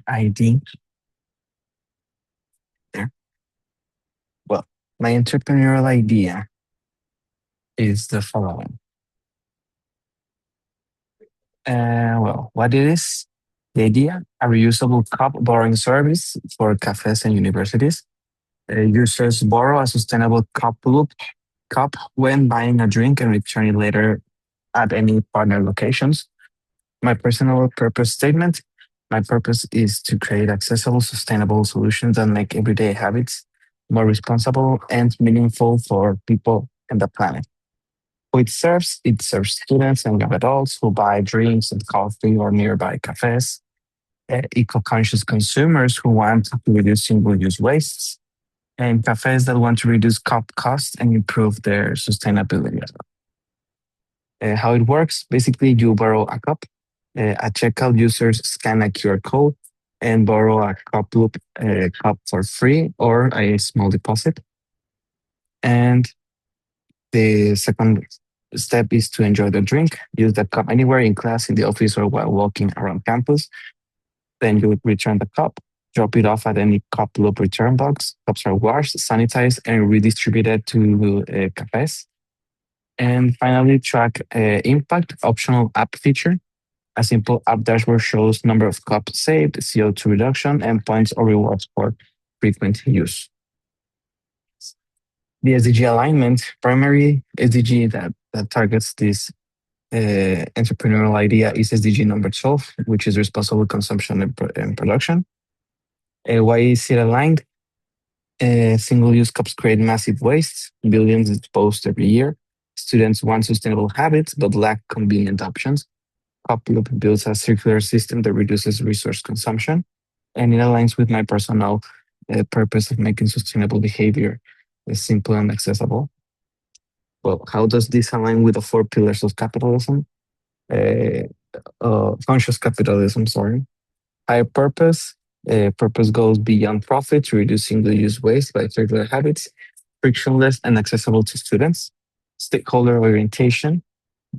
ID there. Well, my entrepreneurial idea is the following. What it is? The idea, a reusable cup borrowing service for cafes and universities. Users borrow a sustainable cup when buying a drink and return it later at any partner locations. My personal purpose statement. My purpose is to create accessible, sustainable solutions that make everyday habits more responsible and meaningful for people and the planet. Who it serves students and young adults who buy drinks and coffee or nearby cafes, eco-conscious consumers who want to reduce single-use wastes, and cafes that want to reduce cup costs and improve their sustainability. How it works, basically, you borrow a cup. At checkout, users scan a QR code and borrow a cup for free or a small deposit. And the second step is to enjoy the drink. Use the cup anywhere in class, in the office, or while walking around campus. Then you would return the cup, drop it off at any cup loop return box. Cups are washed, sanitized, and redistributed to cafes. And finally, track impact, optional app feature. A simple app dashboard shows number of cups saved, CO2 reduction, and points or rewards for frequent use. The SDG alignment, primary SDG that targets this entrepreneurial idea is SDG number 12, which is responsible consumption and production. Why is it aligned? Single-use cups create massive waste, billions disposed every year. Students want sustainable habits but lack convenient options. Cup Loop builds a circular system that reduces resource consumption, and it aligns with my personal purpose of making sustainable behavior simple and accessible. Well, how does this align with the four pillars of capitalism? Uh, Conscious capitalism, sorry. Higher purpose. Purpose goes beyond profit to reduce single-use waste by circular habits, frictionless and accessible to students. Stakeholder orientation.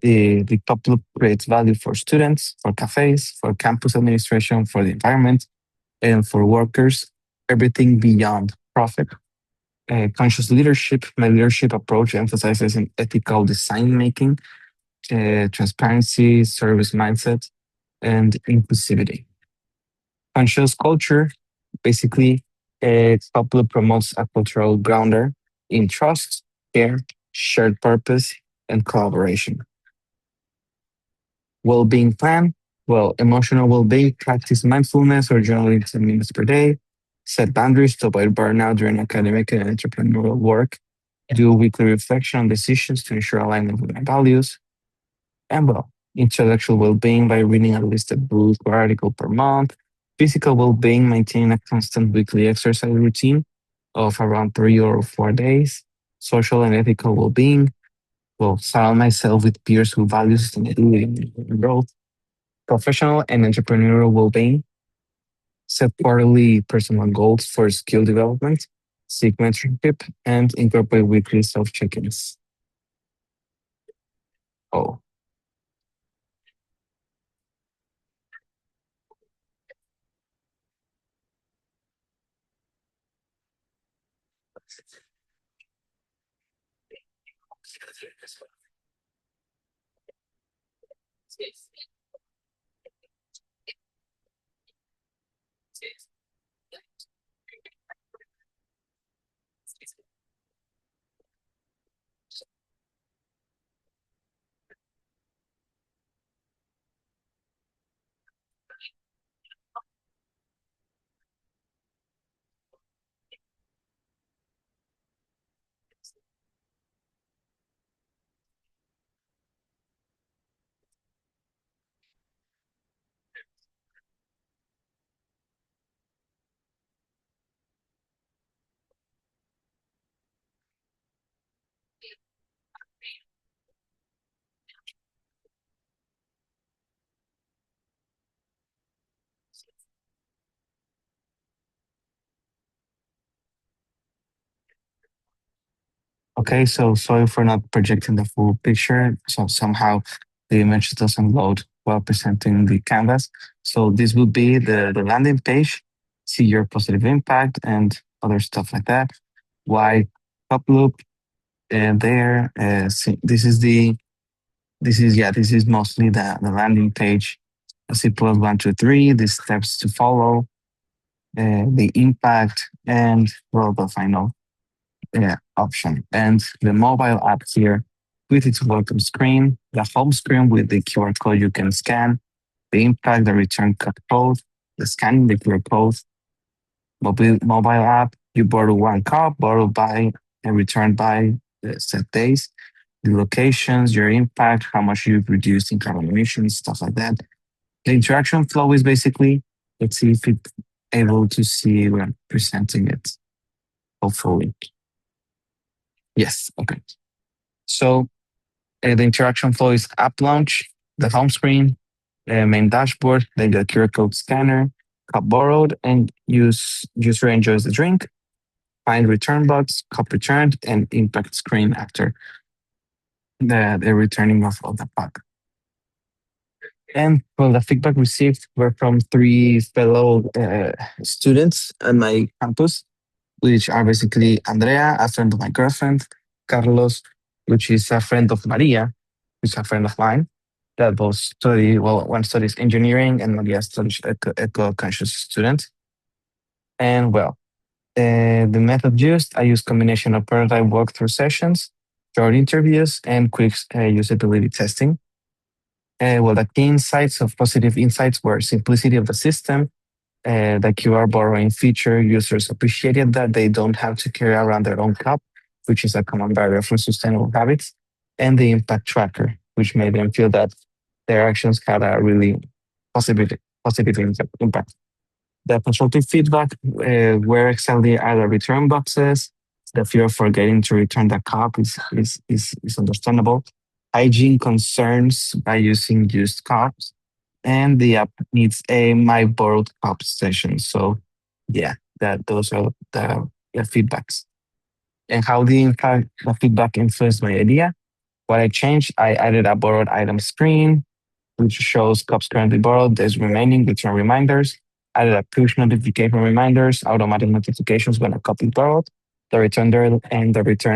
The Cup Loop creates value for students, for cafes, for campus administration, for the environment, and for workers. Everything beyond profit. Conscious leadership. My leadership approach emphasizes an ethical design making, transparency, service mindset, and inclusivity. Conscious culture, basically, Couple promotes a cultural grounder in trust, care, shared purpose, and collaboration. Well-being plan, well, emotional well-being, practice mindfulness or journaling 10 minutes per day, set boundaries to avoid burnout during academic and entrepreneurial work, do weekly reflection on decisions to ensure alignment with my values, and well, intellectual well-being by reading at least a book or article per month, physical well-being, maintaining a constant weekly exercise routine of around 3 or 4 days, social and ethical well-being, well, surround myself with peers who value sustainability and growth, professional and entrepreneurial well-being, set quarterly personal goals for skill development, seek mentorship, and incorporate weekly self-check-ins. Oh, okay, so sorry for not projecting the full picture. So somehow the image doesn't load. while presenting the canvas. So this will be the landing page, see your positive impact and other stuff like that. Why top loop there. This is this is mostly the landing page. C plus one, two, three, the steps to follow, the impact, and well, the final option. And the mobile app here with its welcome screen, the home screen with the QR code you can scan, the impact, the return code, the scanning the QR code, mobile app, you borrow one cup, borrow by and return by set days, the locations, your impact, how much you've reduced in carbon emissions, stuff like that. The interaction flow is basically, let's see if it's able to see when I'm presenting it, hopefully. Yes, okay. So the interaction flow is app launch, the home screen, main dashboard, then the QR code scanner, cup borrowed, and user enjoys the drink, find return box, cup returned, and impact screen after the returning of the pack. And well, the feedback received were from three fellow students at my campus, which are basically Andrea, a friend of my girlfriend, Carlos, which is a friend of Maria, which is a friend of mine, that both study, well, one studies engineering and Maria studies eco-conscious student. And well, the method used, I use combination of prototype walkthrough sessions, short interviews, and quick usability testing. Well, the key insights of positive insights were simplicity of the system, the QR borrowing feature. Users appreciated that they don't have to carry around their own cup, which is a common barrier for sustainable habits, and the impact tracker, which made them feel that their actions had a really positive impact. The constructive feedback where exactly are the return boxes. The fear of forgetting to return the cup is understandable. Hygiene concerns by using used cups, and the app needs a my borrowed cup station. So yeah, that those are the feedbacks. And how the feedback influenced my idea. What I changed, I added a borrowed item screen, which shows cups currently borrowed, there's remaining return reminders. Added a push notification reminders, automatic notifications when a cup is borrowed. The return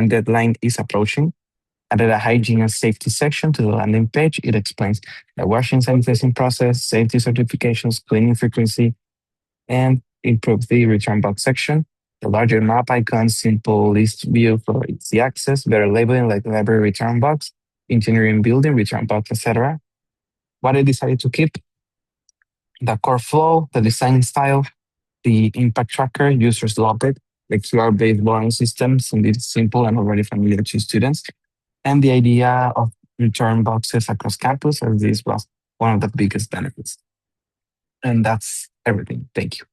deadline is approaching. Added a hygiene and safety section to the landing page. It explains the washing sanitizing process, safety certifications, cleaning frequency, and improve the return box section. The larger map icon, simple list view for easy access, better labeling like library return box, engineering building, return box, etc. What I decided to keep, the core flow, the design style, the impact tracker, users loved it. The QR-based borrowing systems, indeed simple and already familiar to students. And the idea of return boxes across campus, as this was one of the biggest benefits. And that's everything. Thank you.